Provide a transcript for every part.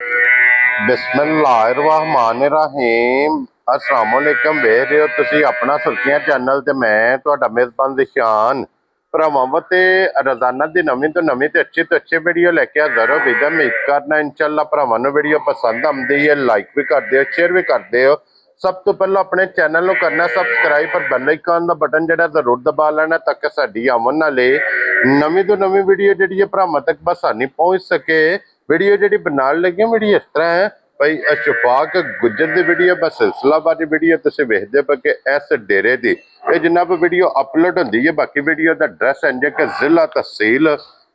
बिस्मिल्लाहिर्रहमानिर्रहीम अस्सलाम वालेकुम। ਵੇਖ ਰਹੇ ਹੋ ਤੁਸੀਂ ਆਪਣਾ ਸੁਰਖੀਆਂ ਚੈਨਲ ਤੇ ਮੈਂ ਤੁਹਾਡਾ ਮੇਜ਼ਬਾਨ ਨਿਸ਼ਾਨ ਭਰਾਵਾਂ ਤੇ ਰੋਜ਼ਾਨਾ ਦੀ ਨਵੀਂ ਤੋਂ ਨਵੀਂ ਤੇ ਅੱਛੀ ਵੀਡੀਓ ਲੈ ਕੇ ਹਾਜ਼ਰ ਹੋ। ਵੀਡੀਓ ਉਮੀਦ ਕਰਨਾ इंशाल्लाह ਭਰਾਵਾਂ ਨੂੰ ਵੀਡੀਓ ਪਸੰਦ ਆਉਂਦੀ ਹੈ। ਲਾਈਕ ਵੀ ਕਰਦੇ ਹੋ, ਸ਼ੇਅਰ ਵੀ ਕਰਦੇ ਹੋ। ਸਭ ਤੋਂ ਪਹਿਲਾਂ ਆਪਣੇ ਚੈਨਲ ਨੂੰ ਕਰਨਾ ਸਬਸਕ੍ਰਾਈਬ ਪਰ ਬੈਲ ਆਈਕਨ ਦਾ ਬਟਨ ਜਿਹੜਾ ਜ਼ਰੂਰ ਦਬਾ ਲੈਣਾ ਤਾਂ ਕਿ ਸਾਡੀ ਆਉਣ ਵਾਲੀ ਨਵੀਂ ਤੋਂ ਨਵੀਂ ਵੀਡੀਓ ਜਿਹੜੀ ਹੈ ਭਰਾਵਾਂ ਤੱਕ ਆਸਾਨੀ ਪਹੁੰਚ ਸਕੇ। वीडियो जी बनाने लगे वीडियो इस तरह है भाई अशफाक गुज्जर की वीडियो बस सिलसिलावार वीडियो तुम वेखते पे कि इस डेरे की ये जनाब वीडियो अपलोड होती है। बाकी वीडियो का एड्रैस इंज कि जिला तहसील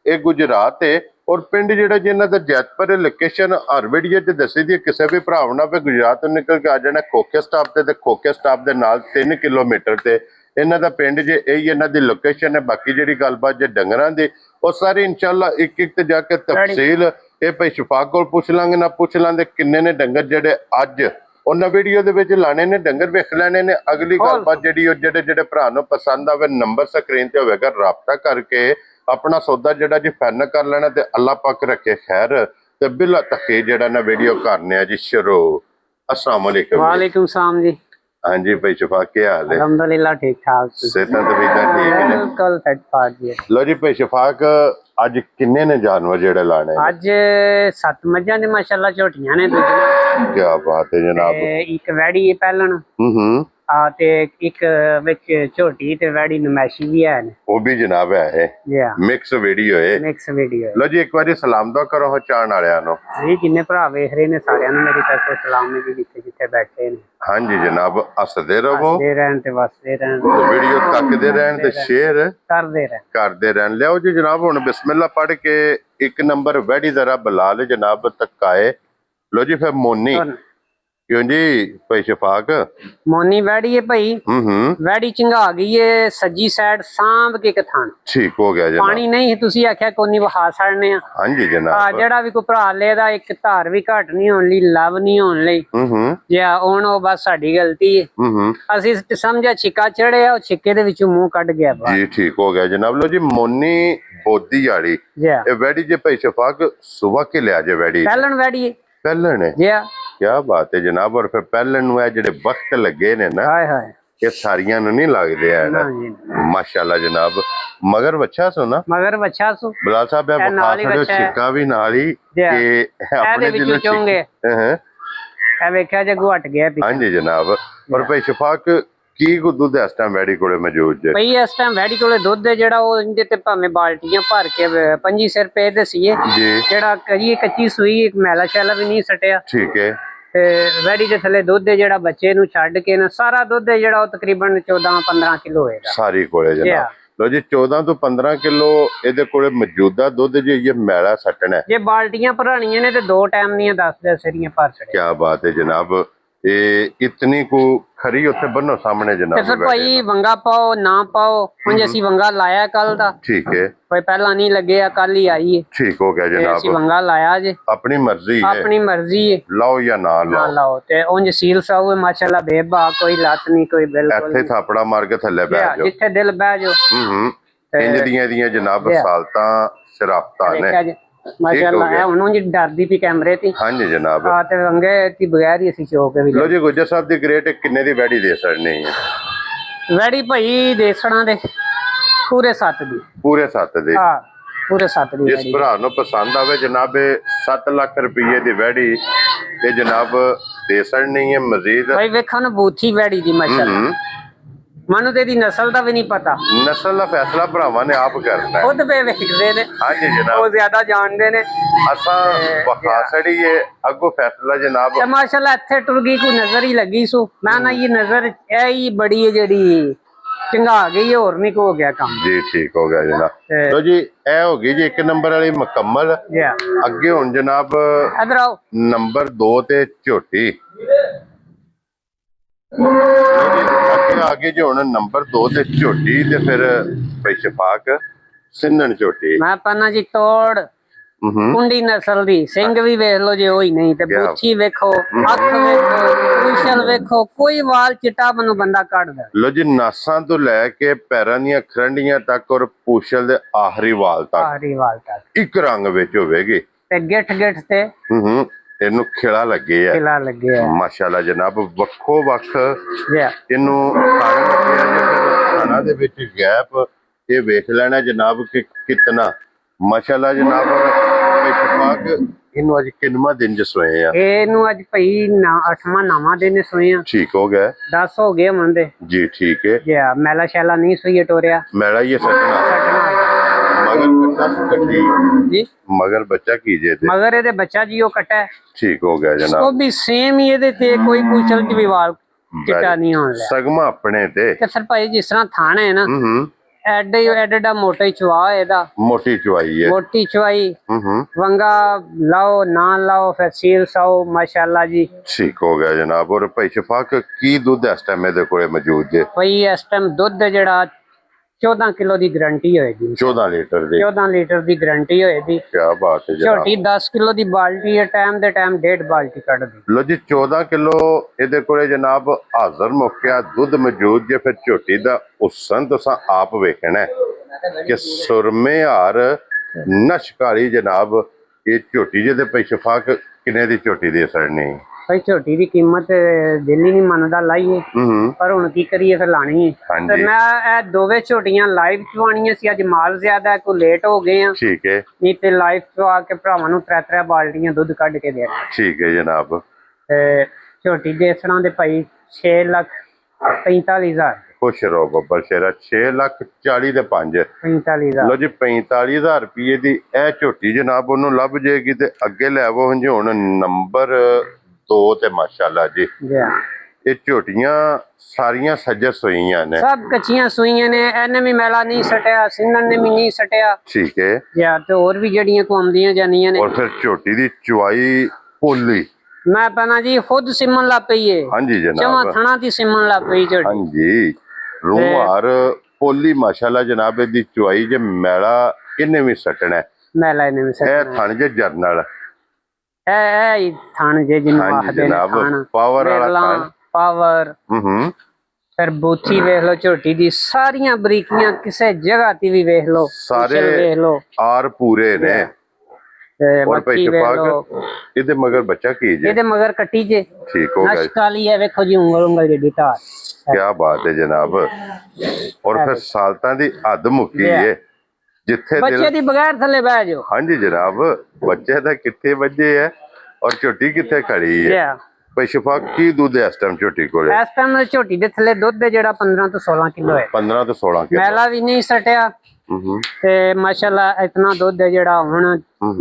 ये गुजरात है और पिंड जो जिन्हों का जैतपुर लोकेशन हर वीडियो च दसी दी। किसी भी भरा ना भी गुजरात तो निकल के आ जाना खोखे स्टाप से खोखे स्टाप के नाल 3 किलोमीटर से इन्हों का पिंड जे यही इन्हों की लोकेशन है। बाकी जी गलबात जो डंगर की वो सारी इंशाल्लाह एक एक जाके तफसील ये भाई शफाक को पूछ लांगे ना पूछ लांगे किन्ने ने डंगर जेडे अज उन्हें वीडियो के लाने ने डंगर वेख लेने ने। अगली गलबात जी जेडे भरा पसंद आवे नंबर स्क्रीन से होगा राबता करके अपना सौदा जड़ा जी फाइनल कर लेना ते अल्लाह पाक रखे खैर ते बिला तखे जड़ा ना वीडियो करने जी शुरू। अस्सलाम वालेकुम। वालेकुम सलाम जी। हाँ जी भाई शफाक क्या हाल है? अल्हम्दुलिल्लाह ठीक ठाक। सेहत तबीयत ठीक है? बिल्कुल फिट फाट जी। लो जी भाई शफाक अज किन्ने ने जानवर जेड़े लाने? अज 7 मझां ने माशाल्लाह झोटियां ने दूजियां। क्या बात है जनाब। एक वैड़ी है पहलन ते एक विच झोटी ते वैड़ी नमैशी भी है वो भी जनाब है मिक्स वीडियो है। मिक्स वीडियो लो जी एक बार सलाम तो करो चाहण वालियां नु जी जिन्ने भरा वेख रहे ने सारियां नु मेरी तरफ सलाम ने जी जिथे जिथे बैठे ने। हाँ जी जनाब हसदे रहो हसदे रहन ते वसदे रहन वीडियो तकदे रहन ते शेयर करदे रहन। लियाओ जी जनाब हुण बिस्मिल्लाह पढ़ के एक नंबर वैड़ी जरा बलाल जनाब तकाए। लो जी फिर मोनी क्यों जी भाई शफाक मोनी वैड़ी है भाई। वैड़ी चंगा गई है सज्जी साइड सांभ के कथान ठीक हो गया जनाब। पानी नहीं तुसी आख्या कोनी वहा छड़ने। हां जी जनाब जेड़ा भी कोई भरा लेदा एक धार भी घट नहीं होने लई लव नहीं होने लई जे हुण ओ बस साडी गलती है। असि समझा छिक्का चढ़िया ओ छिक्के दे विचों मुंह कढ गया जी ठीक हो गया जनाब। लो जी मोनी बोदी वाली ए वैड़ी जे भाई शफाक सुबह के लिया जे वैड़ी पहलन वैड़ी है पहलन है जी। क्या बात है जनाब। और फिर पहलन नु जेडे वक्त लगे ने ना हाय हाय ये सारियां नु नहीं लगदे है ना माशाल्लाह जनाब। मगर बच्चा सो ना मगर बच्चा सो बलाल साहब है बखा छड़ो छिक्का भी नाल ही के अपने दिल चोंगे ए वेख्या जे गुट गया। हां जी जनाब। और भाई शफाक की को दूध इस टाइम वैड़ी कोले मौजूद है? भाई इस टाइम वैड़ी कोले दूध है जेड़ा ओ इंदे ते भाਵੇਂ बाल्टियां भर के 25 रुपए दसीए जी जेड़ा करिए कच्ची सूई एक मैला शैला भी नहीं सटिया ठीक है। वैड़ी के थले दुध है जेड़ा बच्चे नु छड़ के ना सारा दुध है जेड़ा तकरीबन 14-15 किलो होएगा सारी कोले जनाब। लो जी 14 तो 15 किलो ਇਹਦੇ ਕੋਲੇ मौजूदा दुध जे ये मैला सटना है। जे बाल्टियां भराणियां ने ते 2 टाइम ਦੀਆਂ 10 सरियां भर छड़े। क्या बात है जनाब। ये इतनी को खरी उत्थे बनो सामने जनाब। ते फिर भाई वंगा पाओ ना पाओ हुण जे ਅਸੀਂ वंगा लाया कल दा ठीक है भाई पहला नहीं लगे कल ही आई है ठीक हो गया जनाब। ਅਸੀਂ वंगा लाया जे अपनी मर्जी है लाओ या ना लाओ ते उंज सील साऊ है माशाल्लाह बेबा कोई लत नहीं कोई बिल्कुल इत्थे थापड़ा मार के थल्ले बैठ जाओ जिथे दिल बैठ जाओ। इंज दियां जनाब सालतां शराफतां ने माशाल्लाह है हुण जी डरदी पी कैमरे ती। हां जी जनाब। हां ते वंगे ती बगैर ही ਅਸੀਂ ਚੋ ਕੇ ਵੀ। लो जी गुज्जर साहब दी ग्रेट किन्ने दी वैड़ी दे सकने है? वैड़ी भाई देसणा दे पूरे 7 दी पूरे 7 दी। हां पूरे 7 दी। जिस भरा नु पसंद आवे जनाब 7 लाख रुपए दी वैड़ी ये जनाब देसण नहीं है मजीद भाई वेखो ना बूथी वैड़ी दी माशाल्लाह मनु तेरी नस्ल का भी नहीं पता। नस्ल का फैसला भरावां ने आप करना है खुद पे वेखदे ने। हां जी जनाब वो ज्यादा जानते ने असा वखा छड़ी है अगो फैसला जनाब। माशाल्लाह इत्थे टुर गई कोई नजर ही लगी सो मैं ना ये नजर ए ही बड़ी है जेडी चंगा गई और नहीं को हो गया काम जी ठीक हो गया जनाब। तो जी ए हो गई जी 1 नंबर वाली मुकम्मल अगे हुन जनाब इधर आओ नंबर 2 ते झोटी आगे जो हुण नंबर 2 ते झोटी ते फिर भाई शफाक सिंधन झोटी मैं पन्ना जी तोड़ कुंडी नस्ल दी सिंह भी वेख लो जे होई नहीं ते बूछी वेखो अख वेखो पूछल वेखो कोई वाल चिट्टा मनु बंदा काट दे। लो जी नासां तो लेके पैरां दी खरंडियां तक और पूछल दे आखरी वाल तक एक रंग विच होवेगी ते गिठ गिठ ते ਇਹਨੂੰ ਖਿਲਾ ਲੱਗੇ ਆ, ਖਿਲਾ ਲੱਗੇ ਆ ਮਾਸ਼ਾਅੱਲਾ ਜਨਾਬ। ਵੱਖੋ ਵੱਖ ਜੀ ਇਹਨੂੰ ਖਾਣ ਲੱਗੇ ਆ ਜੇ ਫਿਰ ਖਾਣਾ ਦੇ ਵਿੱਚ ਗੈਪ ਇਹ ਵੇਖ ਲੈਣਾ ਜਨਾਬ ਕਿ ਕਿਤਨਾ ਮਾਸ਼ਾਅੱਲਾ ਜਨਾਬ। ਇਸ਼ਫਾਕ ਇਹਨੂੰ ਅੱਜ ਕਿੰਨਵਾਂ ਦਿਨ ਜਸੋਏ ਆ? ਇਹਨੂੰ ਅੱਜ ਭਈ 8ਵਾਂ 9ਵਾਂ ਦਿਨ ਸੋਏ ਆ। ਠੀਕ ਹੋ ਗਿਆ 10 ਹੋ ਗਏ ਮੰਦੇ ਜੀ। ਠੀਕ ਹੈ ਜੀ। ਮੈਲਾ ਸ਼ੈਲਾ ਨਹੀਂ ਸੋਈ ਟੋਰਿਆ ਮੈਲਾ ਹੀ ਸੱਟਣਾ ਮਗਰ ਕੱਟਾ ਕੱਟੀ ਜੀ। ਮਗਰ ਬੱਚਾ ਕੀਜੇ ਤੇ ਮਗਰ ਇਹਦੇ ਬੱਚਾ ਜੀ ਉਹ ਕੱਟਾ। ਠੀਕ ਹੋ ਗਿਆ ਜਨਾਬ। ਉਹ ਵੀ ਸੇਮ ਹੀ ਇਹਦੇ ਤੇ ਕੋਈ ਪੁੱਛਲ ਚ ਵੀ ਵਾਲ ਚਿੱਟਾ ਨਹੀਂ ਹੋਣ ਲਿਆ। ਸਗਮਾ ਆਪਣੇ ਤੇ ਫਿਰ ਭਾਈ ਜਿਸ ਤਰ੍ਹਾਂ ਥਾਣਾ ਹੈ ਨਾ ਐਡਾ ਮੋਟਾ ਹੀ ਚਵਾ ਇਹਦਾ। ਮੋਟੀ ਚਵਾਈ ਹੈ, ਮੋਟੀ ਚਵਾਈ। ਵੰਗਾ ਲਾਓ ਨਾ ਲਾਓ ਫਿਰ ਸੀਲ ਸਾਓ ਮਾਸ਼ਾਅੱਲਾ ਜੀ। ਠੀਕ ਹੋ ਗਿਆ ਜਨਾਬ। ਔਰ ਭਾਈ ਸ਼ਫਾਕ ਕੀ ਦੁੱਧ ਇਸ ਟਾਈਮ ਇਹਦੇ ਕੋਲੇ ਮੌਜੂਦ ਜੇ? ਭਾਈ ਇਸ ਟਾਈਮ ਦੁੱਧ ਜਿਹੜਾ 14 ਕਿਲੋ ਦੀ ਗਾਰੰਟੀ ਹੋਏਗੀ। 14 ਲੀਟਰ ਦੀ? 14 ਲੀਟਰ ਦੀ ਗਾਰੰਟੀ ਹੋਏਗੀ। ਕੀ ਬਾਤ ਹੈ ਜਨਾਬ। ਝੋਟੀ 10 ਕਿਲੋ ਦੀ ਬਾਲਟੀ ਹੈ, ਟਾਈਮ ਦੇ ਟਾਈਮ 1.5 ਬਾਲਟੀ ਕੱਢਦੀ। ਲੋ ਜੀ 14 ਕਿਲੋ ਇਹਦੇ ਕੋਲੇ ਜਨਾਬ ਹਾਜ਼ਰ ਮੁੱਕਿਆ ਦੁੱਧ ਮੌਜੂਦ ਜੇ। ਫਿਰ ਝੋਟੀ ਦਾ ਹੁਸਨ ਤੁਸੀਂ ਆਪ ਵੇਖਣਾ ਕਿ ਸੁਰਮੇ ਹਾਰ ਨਸ਼ਕਾਰੀ ਜਨਾਬ। ਇਹ ਝੋਟੀ ਜਿਹਦੇ ਪਈ ਸ਼ਫਾਕ ਕਿੰਨੇ ਦੀ ਝੋਟੀ ਦੇ ਸਰਨੀ? ਭਾਈ ਝੋਟੀ ਦੀ ਕੀਮਤ ਦਿਲ ਹੀ ਨਹੀਂ ਮੰਨਦਾ ਲਾਈਏ, ਪਰ ਹੁਣ ਕੀ ਕਰੀਏ ਫਿਰ ਲਾਣੀ ਹੈ। ਤੇ ਮੈਂ ਇਹ ਦੋਵੇਂ ਝੋਟੀਆਂ ਲਾਈਵ ਚਵਾਣੀਆਂ ਸੀ। ਅੱਜ ਮਾਲ ਜ਼ਿਆਦਾ ਕੋ ਲੇਟ ਹੋ ਗਏ ਆ। ਠੀਕ ਹੈ। ਨਹੀਂ ਤੇ ਲਾਈਵ ਚਵਾ ਕੇ ਭਰਾਵਾਂ ਨੂੰ 3 ਬਾਲਟੀਆਂ ਦੁੱਧ ਕੱਢ ਕੇ ਦੇ। ਠੀਕ ਹੈ ਜਨਾਬ। ਤੇ ਝੋਟੀ ਦੇਸਣਾ ਦੇ ਭਾਈ 6,45,000। ਖੁਸ਼ ਰਹੋ ਬੱਬਰ ਸ਼ੇਰਾ। 6,40,000 ਦੇ 5 45,000। ਲੋ ਜੀ 45,000 ਰੁਪਏ ਦੀ ਇਹ ਝੋਟੀ ਜਨਾਬ ਉਹਨੂੰ ਲੱਭ ਜਾਏਗੀ। ਤੇ ਅੱਗੇ ਲੈਵੋ ਹੰਝੋਣ ਨੰਬਰ 2 ਤੇ ਮਾਸ਼ਾਅੱਲਾ ਜੀ। ਇਹ ਝੋਟੀਆਂ ਸਾਰੀਆਂ ਸੱਜਸ ਹੋਈਆਂ ਨੇ, ਸਭ ਕੱਚੀਆਂ ਸੂਈਆਂ ਨੇ। ਇਹਨੇ ਵੀ ਮੈਲਾ ਨਹੀਂ ਸਟਿਆ, ਸਿੰਨਣ ਨੇ ਵੀ ਨਹੀਂ ਸਟਿਆ। ਠੀਕ ਹੈ। ਤੇ ਹੋਰ ਵੀ ਜਿਹੜੀਆਂ ਘੁੰਮਦੀਆਂ ਜਾਂਦੀਆਂ ਨੇ। ਔਰ ਫਿਰ ਝੋਟੀ ਦੀ ਚੁਆਈ ਪੋਲੀ ਮੈਂ ਪਹਿਲਾਂ ਜੀ ਖੁਦ ਸਿਮਣ ਲੱਗ ਪਈ ਏ। ਹਾਂਜੀ ਜਨਾਬ। ਚਵਾਂ ਥਣਾ ਦੀ ਸਿਮਣ ਲੱਗ ਪਈ ਝੋਟੀ। ਹਾਂਜੀ ਰੂਹਾਰ ਪੋਲੀ ਮਾਸ਼ਾਅੱਲਾ ਜਨਾਬ। ਇਹਦੀ ਚੁਆਈ ਜੇ ਮੈਲਾ ਇਹਨੇ ਵੀ ਸੱਟਣਾ। ਮੈਲਾ ਇਹਨੇ ਵੀ ਸਟਿਆ। ਇਹ ਥਣ ਜੇ ਜਰਨਲ ਇਹ ਹੀ ਥਣ ਜੇ ਜਿਹਨੂੰ ਆਖਦੇ ਨੇ ਥਣ। ਪਾਵਰ ਵਾਲਾ ਥਣ। ਪਾਵਰ। ਫਿਰ ਬੂਥੀ ਵੇਖ ਲਓ ਝੋਟੀ ਦੀ। ਸਾਰੀਆਂ ਬਰੀਕੀਆਂ ਕਿਸੇ ਜਗ੍ਹਾ ਤੇ ਵੀ ਵੇਖ ਲਓ, ਸਾਰੇ ਵੇਖ ਲਓ ਆਰ ਪੂਰੇ ਨੇ। ਔਰ ਭਾਈ ਸ਼ਫਾਕ ਇਹਦੇ ਮਗਰ ਬੱਚਾ ਕੀ ਜੇ? ਇਹਦੇ ਮਗਰ ਕੱਟੀ ਜੇ। ਠੀਕ ਹੋ ਗਿਆ। ਨਸ਼ਕਾਲੀ ਹੈ ਵੇਖੋ ਜੀ ਉਂਗਲ ਉਂਗਲ ਜਿਹੜੀ ਧਾਰ। ਕੀ ਬਾਤ ਹੈ ਜਨਾਬ। ਔਰ ਫਿਰ ਸਾਲਤਾਂ ਦੀ ਹੱਦ ਮੁੱਕੀ ਏ ਜਿੱਥੇ ਬੱਚੇ ਦੀ ਬਗੈਰ ਥੱਲੇ ਬਹਿ ਜਾਓ। ਹਾਂਜੀ ਜਨਾਬ। ਬੱਚੇ ਦਾ ਕਿੱਥੇ ਵੱਜੇ ਹੈ ਔਰ ਝੋਟੀ ਕਿੱਥੇ ਖੜੀ ਹੈ? ਭਾਈ ਸ਼ਫਾਕ ਕੀ ਦੁੱਧ ਹੈ ਇਸ ਟਾਈਮ ਝੋਟੀ ਕੋਲੇ? ਇਸ ਟਾਈਮ ਝੋਟੀ ਦੇ ਥੱਲੇ ਦੁੱਧ ਜਿਹੜਾ 15 ਤੋਂ 16 ਕਿਲੋ ਹੈ। 15 ਤੋਂ 16 ਕਿਲੋ। ਮੈਲਾ ਵੀ ਨਹੀਂ ਸਟਿਆ। ਤੇ ਮਾਸ਼ਾਅੱਲਾ ਇਤਨਾ ਦੁੱਧ ਹੈ ਜਿਹੜਾ ਹੁਣ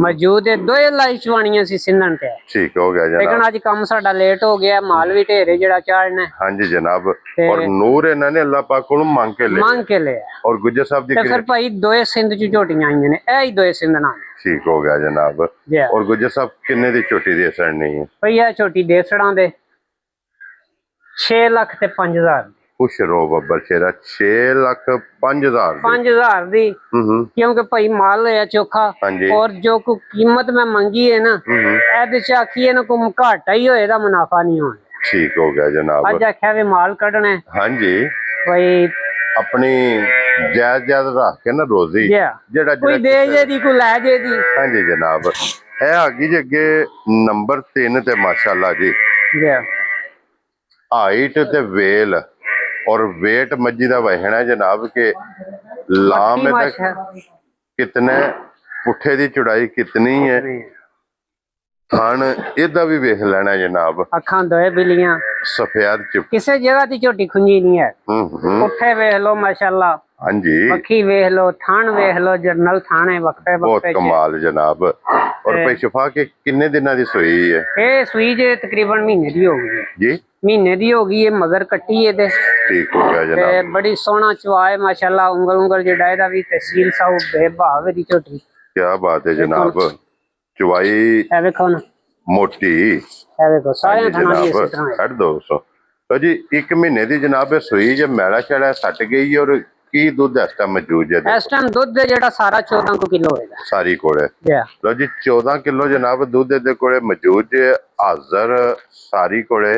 ਮੌਜੂਦ ਹੈ। ਦੋਏ ਲਾਈ ਚਵਾਣੀਆਂ ਸੀ ਸਿੰਨਣ ਤੇ। ਠੀਕ ਹੋ ਗਿਆ ਜਨਾਬ। ਲੇਕਿਨ ਅੱਜ ਕੰਮ ਸਾਡਾ ਲੇਟ ਹੋ ਗਿਆ। ਮਾਲ ਵੀ ਢੇਰੇ ਜਿਹੜਾ ਚਾੜਨਾ। ਹਾਂਜੀ ਜਨਾਬ। ਔਰ ਨੂਰ ਇਹਨਾਂ ਨੇ ਅੱਲਾਹ ਪਾਕ ਕੋਲੋਂ ਮੰਗ ਕੇ ਲਿਆ। ਔਰ ਗੁੱਜਰ ਸਾਹਿਬ ਦੀ ਫਿਰ ਭਾਈ ਦੋਏ ਸਿੰਧ ਚ ਝੋਟੀਆਂ ਆਈਆਂ ਨੇ। ਇਹ ਹੀ ਦੋਏ ਸਿੰਧ ਨਾਲ। ਠੀਕ ਹੋ ਗਿਆ ਜਨਾਬ। ਔਰ ਗੁੱਜਰ ਸਾਹਿਬ ਕਿੰਨੇ ਦੀ ਝੋਟੀ ਦੇ ਸਰਨੀ ਹੈ? ਭਈ ਇਹ ਝੋਟੀ ਦੇਸੜਾਂ ਦੇ 6,05,000। ਖੁਸ਼ ਰਹੋ ਬੱਬਰ ਸ਼ੇਰਾ। 6,05,000 5,000 ਦੀ। ਕਿਉਂਕਿ ਭਾਈ ਮਾਲ ਹੋਇਆ ਚੋਖਾ। ਔਰ ਜੋ ਕੋ ਕੀਮਤ ਮੈਂ ਮੰਗੀ ਹੈ ਨਾ ਇਹਦੇ ਚ ਆਖੀਏ ਨਾ ਕੋਈ ਘਾਟਾ ਹੀ ਹੋਏ ਦਾ ਮੁਨਾਫਾ ਨਹੀਂ ਹੋਣਾ। ਠੀਕ ਹੋ ਗਿਆ ਜਨਾਬ। ਅੱਜ ਆਖਿਆ ਵੀ ਮਾਲ ਕੱਢਣਾ। ਹਾਂਜੀ ਭਾਈ ਆਪਣੀ ਜਾਇਜ਼ ਰੱਖ ਕੇ ਨਾ ਰੋਜ਼ੀ ਜਿਹੜਾ ਕੋਈ ਦੇ ਜੇ ਦੀ ਕੋਈ ਲੈ ਜੇ ਦੀ। ਹਾਂਜੀ ਜਨਾਬ। ਇਹ ਆ ਗਈ ਜੀ ਅੱਗੇ ਨੰਬਰ 3 ਤੇ ਮਾਸ਼ਾਅੱਲਾ ਜੀ। ਹਾਈਟ ਤੇ ਵੇਲ और वेट मज्जी का वहना जनाब के लाम कितने पुठे की चौड़ाई कितनी है थान इदा भी वेख लेना जनाब। अखां दोए बिलियां सफेद किसी जगह की झोटी खुंजी नहीं है। पुठे वेख लो माशाअल्लाह। हाँ जी मक्खी वेख लो थान वेख लो जरनल थान है वक्ते बहुत कमाल जनाब। और भाई शफा के किन्ने दिनों की सुई है? ये सुई जे तकरीबन महीने की हो गई जी। महीने की हो गई है मगर कट्टी है। ठीक हो गया जनाब। बड़ी सोहना चवा है माशाअल्लाह। उंगल उंगल जो डायदा भी तहसील साहू बेभाव दी झोटी। क्या बात है जनाब। चवाई देखो ना मोटी देखो सारे छड़ दो तो जी एक महीने की जनाब सुई जब मैला शैला सट गई और की दुध इस टाइम मौजूद है? इस टाइम दुध जेड़ा सारा 14 किलो है सारी कोले। लो जी 14 किलो जनाब दुध दे कोले मौजूद है हाजर सारी कोले।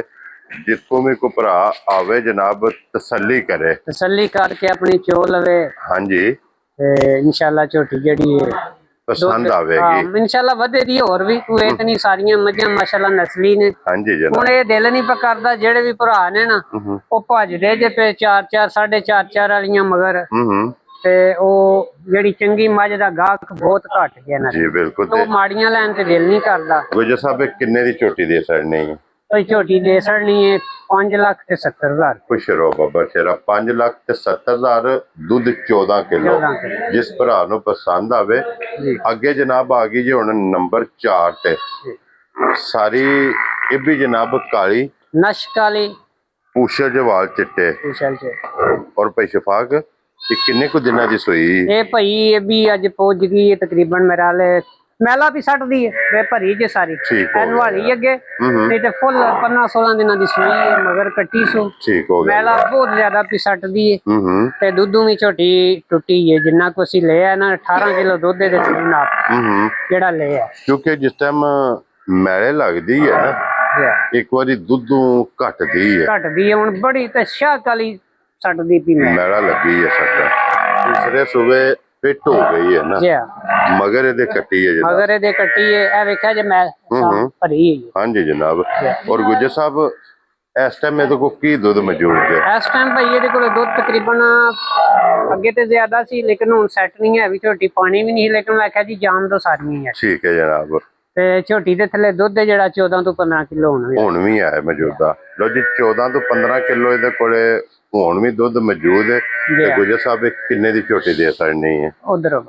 जिसको भी को भरा आवे जनाब तसल्ली करे तसल्ली करके अपनी चो लवे। हाँ जी इंशाल्लाह झोटी जेड़ी है ਪਸੰਦ ਆਵੇਗੀ। ਇਨਸ਼ਾਅੱਲਾ ਵਧੇਗੀ ਹੋਰ ਵੀ, ਕੋਈ ਇਹ ਨਹੀਂ ਸਾਰੀਆਂ ਮੱਝਾਂ ਮਾਸ਼ਾਅੱਲਾ ਨਸਲੀ ਨੇ। ਹਾਂਜੀ ਜਨਾਬ। ਹੁਣ ਇਹ ਦਿਲ ਨਹੀਂ ਕਰਦਾ ਜਿਹੜੇ ਵੀ ਭਰਾ ਨੇ ਨਾ ਉਹ ਭੱਜਦੇ ਜੇ ਪਏ 4-4 4.5 ਵਾਲੀਆਂ ਮਗਰ, ਤੇ ਉਹ ਜਿਹੜੀ ਚੰਗੀ ਮੱਝ ਦਾ ਗਾਹਕ ਬਹੁਤ ਘਟ ਗਿਆ ਨਾ ਜੀ। ਬਿਲਕੁਲ। ਉਹ ਮਾੜੀਆਂ ਲੈਣ ਤੇ ਦਿਲ ਨਹੀਂ ਕਰਦਾ। ਗੁਜਰ ਸਾਹਿਬ ਕਿੰਨੇ ਦੀ ਝੋਟੀ ਦੇ ਛੜਨੀ ਹੈ? ਕੋਈ ਝੋਟੀ ਦੇ ਛੜਨੀ ਹੈ 5,70,000। ਖੁਸ਼ ਰਹੋ ਬਾਬਾ ਸ਼ੇਰਾ। 5,70,000 ਦੁੱਧ 14 ਕਿਲੋ। ਜਿਸ ਭਰਾ ਨੂੰ ਪਸੰਦ ਆਵੇ। ਅੱਗੇ ਜਨਾਬ ਆ ਗਈ ਜੀ ਹੁਣ ਨੰਬਰ 4 ਤੇ। ਸਾਰੀ ਇਹ ਵੀ ਜਨਾਬ ਕਾਲੀ ਨਸ਼ ਕਾਲੀ, ਪੂਛਲ ਦੇ ਵਾਲ ਚਿੱਟੇ ਔਰ ਭਾਈ ਸ਼ਫਾਕ ਇਹ ਕਿੰਨੇ ਕੁ ਦਿਨਾਂ ਦੀ ਸੂਈ? ਇਹ ਭਾਈ ਇਹ ਵੀ ਅੱਜ ਪਹੁੰਚ ਗਈ ਹੈ ਤਕਰੀਬਨ ਮੇਰਾ ਲੈ ਮੈਲਾ ਵੀ ਸੱਟਦੀ ਹੈ ਵੇ ਭਰੀ ਜੇ ਸਾਰੀ ਇਹਨੂੰ ਵਾਲੀ ਅੱਗੇ ਨਹੀਂ ਤੇ ਫੁੱਲ 15-16 ਦਿਨਾਂ ਦੀ ਸੂਈ ਹੈ ਮਗਰ ਕੱਟੀ ਸੋ। ਠੀਕ ਹੋ ਗਿਆ। ਮੈਲਾ ਬਹੁਤ ਜ਼ਿਆਦਾ ਵੀ ਸੱਟਦੀ ਹੈ ਤੇ ਦੁੱਧੂ ਵੀ ਝੋਟੀ ਟੁੱਟੀ ਹੈ ਜਿੰਨਾ ਕੁ ਅਸੀਂ ਲਿਆ ਨਾ 18 ਕਿਲੋ ਦੁੱਧ ਦੇ ਨਾਲ ਜਿਹੜਾ ਲਿਆ, ਕਿਉਂਕਿ ਜਿਸ ਟਾਈਮ ਮੈਲੇ ਲੱਗਦੀ ਹੈ ਨਾ ਇੱਕ ਵਾਰੀ ਦੁੱਧੂ ਘਟਦੀ ਹੈ ਹੁਣ ਬੜੀ ਤੇ ਸ਼ਾਹ ਕਾਲੀ ਸੱਟਦੀ ਪਈ ਮੈਲਾ ਲੱਗੀ ਹੈ ਸੱਟ। ਤੀਸਰੇ ਸੂਬੇ ਫਿੱਟ ਹੋ ਗਈ ਹੈ ਨਾ ਮਗਰ ਇਹਦੇ ਕੱਟੀ ਹੈ ਜੀ, ਮਗਰ ਇਹਦੇ ਕੱਟੀ ਹੈ। ਇਹ ਵੇਖਿਆ ਜੇ ਮੈਂ ਭਰੀ ਹੈ। ਹਾਂਜੀ ਜਨਾਬ। ਔਰ ਗੁੱਜਰ ਸਾਹਿਬ ਇਸ ਟਾਈਮ ਇਹਦੇ ਕੋਲ ਕੀ ਦੁੱਧ ਮੌਜੂਦ ਹੈ? ਇਸ ਟਾਈਮ ਭਾਈ ਇਹਦੇ ਕੋਲ ਦੁੱਧ ਤਕਰੀਬਨ ਅੱਗੇ ਤੇ ਜ਼ਿਆਦਾ ਸੀ ਲੇਕਿਨ ਹੁਣ ਸੈੱਟ ਨਹੀਂ ਹੈ ਵੀ ਝੋਟੀ ਪਾਣੀ ਵੀ ਨਹੀਂ, ਲੇਕਿਨ ਮੈਂ ਕਿਹਾ ਜੀ ਜਾਨ ਤੋਂ ਸਾਰੀਆਂ ਹੈ। ਠੀਕ ਹੈ ਜਨਾਬ। ਤੇ ਝੋਟੀ ਦੇ ਥੱਲੇ ਦੁੱਧ ਜਿਹੜਾ 14 ਤੋਂ 15 ਕਿਲੋ ਹੁਣ ਵੀ ਹੈ ਮੌਜੂਦਾ। ਲੋ ਜੀ 14 ਤੋਂ 15 ਕਿਲੋ ਇਹਦੇ ਕੋਲੇ ਹੁਣ ਵੀ ਦੁੱਧ ਮੌਜੂਦ ਹੈ। ਤੇ ਗੁਜਰ ਸਾਹਿਬ ਕਿੰਨੇ ਦੀ ਝੋਟੀ ਦੇ ਸਕਣੀ ਹੈ? ਉਧਰ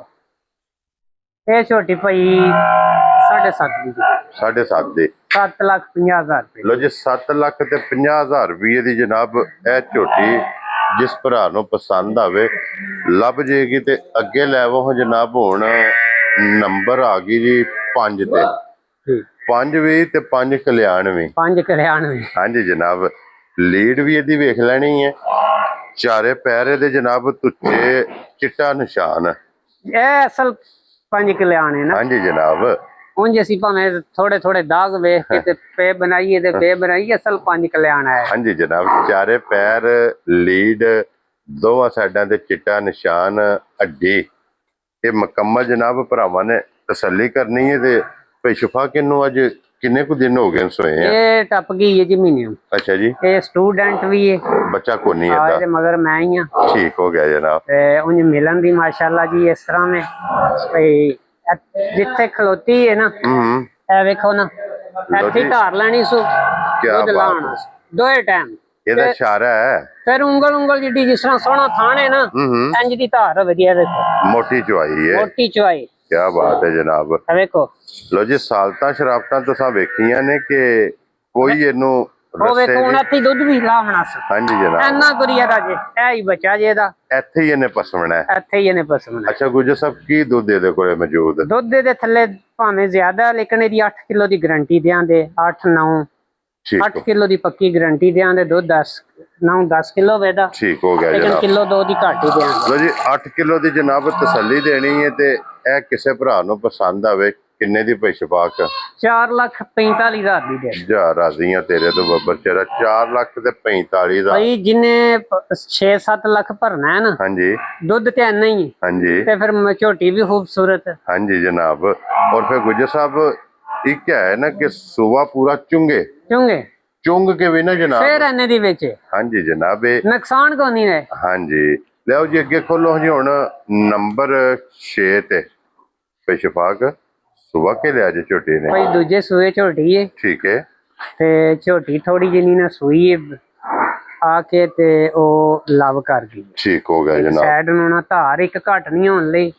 ਇਹ ਝੋਟੀ ਭਾਈ 7.5 ਦੀ। 7.5 ਦੀ 7,50,000 ਰੁਪਏ। ਲੋ ਜੀ 7,50,000 ਰੁਪਏ ਦੀ ਜਨਾਬ ਇਹ ਝੋਟੀ ਜਿਸ ਭਰਾ ਨੂੰ ਪਸੰਦ ਆਵੇ ਲੱਭ ਜੇਗੀ। ਤੇ ਅੱਗੇ ਲੈਵੋ ਜਨਾਬ ਹੁਣ ਨੰਬਰ ਆ ਗਈ ਜੀ 5 ਤੇ। 5 ਵੀ ਤੇ 5 ਕਲਿਆਣ ਵੀ। 5 ਕਲਿਆਣ ਵੀ ਹਾਂਜੀ ਜਨਾਬ। ਲੀਡ ਵੀ ਇਹਦੀ ਵੇਖ ਲੈਣੀ ਹੈ। ਚਾਰੇ ਪੈਰੇ ਦੇ ਜਨਾਬ ਤੁੱਚੇ ਚਿੱਟਾ ਨਿਸ਼ਾਨ। ਇਹ ਅਸਲ 5 ਕਲਿਆਣ ਹੈ ਨਾ। ਹਾਂਜੀ ਜਨਾਬ। ਉਂਝ ਅਸੀਂ ਭਾਵੇਂ ਥੋੜੇ ਦਾਗ ਵੇਖ ਕੇ ਤੇ ਪੇ ਬਣਾਈਏ ਤੇ ਪੇ ਬਣਾਈਏ, ਅਸਲ 5 ਕਲਿਆਣ ਹੈ। ਹਾਂਜੀ ਜਨਾਬ। ਚਾਰੇ ਪੈਰ ਲੀਡ ਦੋਵਾਂ ਸਾਈਡਾਂ ਤੇ ਚਿੱਟਾ ਨਿਸ਼ਾਨ ਅੱਡੀ ਇਹ ਮੁਕੰਮਲ ਜਨਾਬ ਭਰਾਵਾਂ ਨੇ ਤਸੱਲੀ ਕਰਨੀ ਹੈ। ਤੇ ਭਾਈ ਸ਼ਫਾ ਕਿੰਨੂੰ ਅੱਜ ਕਿੰਨੇ ਕੁ ਦਿਨ ਹੋ ਗਏ ਸੋਏ ਆ? ਇਹ ਟੱਪ ਗਈ ਹੈ ਜੀ ਮਹੀਨੇ। ਅੱਛਾ ਜੀ। ਇਹ ਸਟੂਡੈਂਟ ਵੀ ਹੈ, ਬੱਚਾ ਕੋਈ ਨਹੀਂ ਹੈ ਇਹਦੇ ਮਗਰ ਮੈਂ ਹੀ ਆ। ਠੀਕ ਹੋ ਗਿਆ ਜਨਾਬ। ਤੇ ਉਂਝ ਮਿਲਣ ਦੀ ਮਾਸ਼ਾਅੱਲਾ ਜੀ ਇਸ ਤਰ੍ਹਾਂ ਮੈਂ ਭਈ ਜਿੱਥੇ ਖਲੋਤੀ ਹੈ ਨਾ ਇਹ ਵੇਖੋ ਨਾ ਇੱਥੇ ਧਾਰ ਲੈਣੀ ਸੋ ਦੁੱਧ ਲਾਉਣਾ ਦੋਏ ਟਾਈਮ। ਇਹਦਾ ਇਸ਼ਾਰਾ ਹੈ ਫਿਰ ਉਂਗਲ ਜਿੱਡੀ ਜਿਸ ਤਰ੍ਹਾਂ ਸੋਹਣਾ ਥਾਣ ਹੈ ਨਾ ਇੰਜ ਦੀ ਧਾਰ ਵਧੀਆ। ਦੇਖੋ ਮੋਟੀ ਚੁਆਈ ਹੈ, ਮੋਟੀ ਚੁਆਈ। ਕੀ ਬਾਤ ਹੈ ਜਨਾਬ। ਵੇਖੋ ਲੋ ਜੀ ਸਾਲਤਾਂ ਸ਼ਰਾਬਤਾਂ ਤੁਸੀਂ ਵੇਖੀਆਂ ਨੇ ਕਿ ਕੋਈ ਇਹਨੂੰ ਉਹ ਵੇਖੋ ਹੁਣ ਇੱਥੇ ਦੁੱਧ ਵੀ ਲਾਵਣਾ ਸੀ। ਹਾਂਜੀ ਜਨਾਬ। ਇੰਨਾ ਗੁਰੀਆ ਦਾ ਜੇ ਇਹ ਹੀ ਬੱਚਾ ਜੇ ਇਹਦਾ ਇੱਥੇ ਹੀ ਇਹਨੇ ਪਸਮਣਾ ਹੈ। ਇੱਥੇ ਹੀ ਇਹਨੇ ਪਸਮਣਾ। ਅੱਛਾ ਗੁਜਰ ਸਾਹਿਬ ਕੀ ਦੁੱਧ ਇਹਦੇ ਕੋਲੇ ਮੌਜੂਦ? ਦੁੱਧ ਦੇ ਥੱਲੇ ਭਾਵੇਂ ਜ਼ਿਆਦਾ ਲੇਕਿਨ ਇਹਦੀ 8 ਕਿਲੋ ਦੀ ਗਰੰਟੀ ਦਿਆਂਦੇ। 8 ਕਿਲੋ ਦੀ ਪੱਕੀ ਗਰੰਟੀ ਦਿਆਂਦੇ। ਦੁੱਧ 9-10 ਕਿਲੋ ਵੇਦਾ। ਠੀਕ ਹੋ ਗਿਆ ਜਨਾਬ। ਕਿਲੋ 2 ਦੀ ਘੱਟ ਹੀ ਦਿਆਂਗੇ। ਲੋ ਜੀ 8 ਕਿਲੋ ਦੀ ਜਨਾਬ ਤਸੱਲੀ ਦੇਣੀ ਹੈ। ਤੇ ਇਹ ਕਿਸੇ ਭਰਾ ਨੂੰ ਪਸੰਦ ਆਵੇ ਕਿੰਨੇ ਦੀ ਭਾਈ ਸ਼ਫਾਕ? 4,45,000 ਦੀ ਦੇ ਜਾ ਰਾਜ਼ੀਆਂ ਤੇਰੇ ਤੋਂ ਬੱਬਰ ਚਿਹਰਾ। 4,45,000 ਭਾਈ ਜਿੰਨੇ 6-7 ਲੱਖ ਭਰਨਾ ਹੈ ਨਾ। ਹਾਂਜੀ। ਦੁੱਧ ਤੇ ਇੰਨਾ ਹੀ। ਹਾਂਜੀ। ਤੇ ਫਿਰ ਝੋਟੀ ਵੀ ਖੂਬਸੂਰਤ। ਹਾਂਜੀ ਜਨਾਬ। ਔਰ ਫਿਰ ਗੁਜਰ ਸਾਹਿਬ ਇੱਕ ਹੈ ਨਾ ਕਿ ਸੁਬਾ ਪੂਰਾ ਚੁੰਗ ਕੇ ਵੀ ਨਾ ਜਨਾਬ ਫਿਰ ਇਹਨੇ ਦੀ ਵਿੱਚ। ਹਾਂਜੀ ਜਨਾਬ। ਨੁਕਸਾਨ ਕੋ ਨਹੀਂ ਹੈ। ਹਾਂਜੀ ਲਿਆਓ ਜੀ ਅੱਗੇ ਖੋਲੋ ਜੀ ਹੁਣ ਨੰਬਰ 6 ਤੇ ਭਾਈ ਸ਼ਫਾਕ ਸੁਬਾ ਕੇ ਲਿਆ ਜੀ ਝੋਟੀ ਨੇ। ਭਾਈ ਦੂਜੇ ਸੂਏ ਝੋਟੀ ਹੈ। ਠੀਕ ਹੈ। ਤੇ ਝੋਟੀ ਥੋੜੀ ਜਿਹੀ ਨਾ ਸੂਈ ਆ ਕੇ ਤੇ ਉਹ ਲਵ ਕਰ ਗਈ। ਠੀਕ ਹੋ ਗਿਆ ਜਨਾਬ। ਸਾਈਡ ਨੂੰ ਨਾ ਧਾਰ ਇੱਕ ਘੱਟ ਨਹੀਂ ਹੋਣ ਲਈ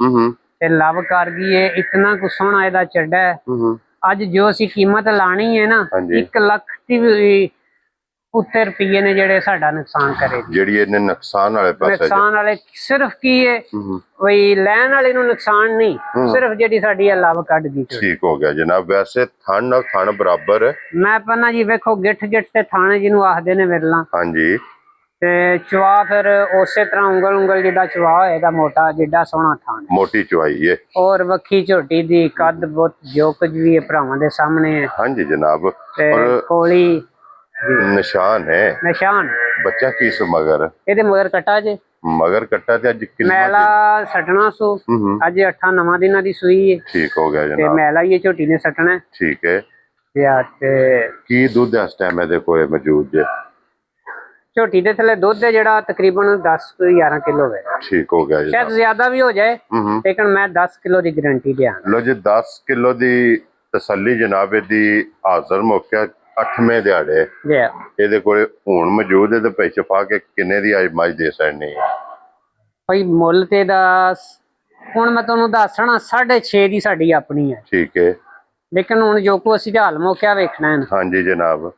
ਤੇ ਲਵ ਕਰ ਗਈ ਹੈ। ਇਤਨਾ ਕੁ ਸੋਹਣਾ ਇਹਦਾ ਚੱਡਾ ਹੈ। ਅੱਜ ਜੋ ਅਸੀਂ ਕੀਮਤ ਲਾਣੀ ਹੈ ਨਾ 1 ਲੱਖ ਦੀ ਵੀ ਉੱਤੇ ਰੁਪਏ ਨੇ ਜਿਹੜੇ ਸਾਡਾ ਨੁਕਸਾਨ ਕਰੇ। ਜਿਹੜੀ ਇਹਨੇ ਨੁਕਸਾਨ ਵਾਲੇ ਪਾਸੇ ਨੁਕਸਾਨ ਵਾਲੇ ਸਿਰਫ ਕੀ ਹੈ ਵਈ ਲੈਣ ਵਾਲੇ ਨੂੰ ਨੁਕਸਾਨ ਨਹੀਂ, ਸਿਰਫ ਜਿਹੜੀ ਸਾਡੀ ਲਵ ਕੱਢ ਗਈ। ਠੀਕ ਹੋ ਗਿਆ ਜਨਾਬ। ਵੈਸੇ ਥਣ ਨਾਲ ਥਣ ਬਰਾਬਰ ਮੈਂ ਪਹਿਲਾਂ ਜੀ ਵੇਖੋ ਗਿੱਠ ਤੇ ਥਾਣੇ ਜਿਹਨੂੰ ਆਖਦੇ ਨੇ ਵਿਰਲਾ। ਹਾਂਜੀ। ਤੇ ਚਵਾ ਫਿਰ ਉਸੇ ਤਰ੍ਹਾਂ ਉਂਗਲ ਜਿੱਡਾ ਚਵਾ ਹੋਏਗਾ ਮੋਟਾ ਜਿੱਡਾ ਸੋਹਣਾ ਥਾਣ। ਮੋਟੀ ਚਵਾਈ ਹੈ। ਔਰ ਵੱਖੀ ਝੋਟੀ ਦੀ ਕੱਦ ਬਹੁਤ ਜੋ ਕੁਝ ਵੀ ਹੈ ਭਰਾਵਾਂ ਦੇ ਸਾਹਮਣੇ ਹੈ। ਹਾਂਜੀ ਜਨਾਬ। ਤੇ ਕੋਲੀ ਨਿਸ਼ਾਨ ਹੈ। ਨਿਸ਼ਾਨ ਬੱਚਾ ਕੀ ਮਗਰ? ਇਹਦੇ ਮਗਰ ਕਟਾ ਜੇ ਮਗਰ ਕੱਟਾ ਤੇ ਅੱਜ ਕਿੰਨਾ ਮੈਲਾ ਸਟਣਾ ਸੋ ਅੱਜ 8-9 ਦਿਨਾਂ ਦੀ ਸੂਈ ਹੈ। ਠੀਕ ਹੋ ਗਿਆ ਤੇ ਜਨਾਬ। ਮੈਲਾ ਹੀ ਇਹ ਝੋਟੀ ਨੇ ਸਟਣਾ। ਠੀਕ ਹੈ। ਤੇ ਕੀ ਦੁੱਧ ਇਸ ਟਾਈਮ ਇਹਦੇ ਕੋਲੇ ਮੌਜੂਦ ਜੇ? ਝੋਟੀ ਦੇ ਥੱਲੇ ਦੁੱਧ ਹੈ ਜਿਹੜਾ ਤਕਰੀਬਨ 10 ਤੋਂ 11 ਕਿਲੋ ਹੈ। ਠੀਕ ਹੋ ਗਿਆ ਸ਼ਾਇਦ ਜੀ। ਜ਼ਿਆਦਾ ਵੀ ਹੋ ਜਾਏ ਲੇਕਿਨ ਮੈਂ 10 ਕਿਲੋ ਦੀ ਗਾਰੰਟੀ ਦਿਆਂ। ਲੋ ਜੀ 10 ਕਿਲੋ ਦੀ ਤਸੱਲੀ ਜਨਾਬ ਇਹਦੀ ਹਾਜ਼ਰ ਮੌਕੇ 8ਵੇਂ ਦਿਹਾੜੇ ਇਹਦੇ ਕੋਲੇ ਹੁਣ ਮੌਜੂਦ ਹੈ। ਤੇ ਪੈਸੇ ਪਾ ਕੇ ਕਿੰਨੇ ਦੀ ਅੱਜ ਮੱਝ ਦੇ ਸਕਣੀ ਹੈ? ਭਾਈ ਮੁੱਲ ਤੇ ਦਾ ਹੁਣ ਮੈਂ ਤੁਹਾਨੂੰ ਦੱਸਣਾ 6.5 ਦੀ ਸਾਡੀ ਆਪਣੀ ਹੈ। ਠੀਕ ਹੈ। ਲੇਕਿਨ ਹੁਣ ਜੋ ਕੋ ਅਸੀਂ ਹਾਲ ਮੌਕਿਆ ਵੇਖਣਾ ਹੈ। ਹਾਂਜੀ ਜਨਾਬ।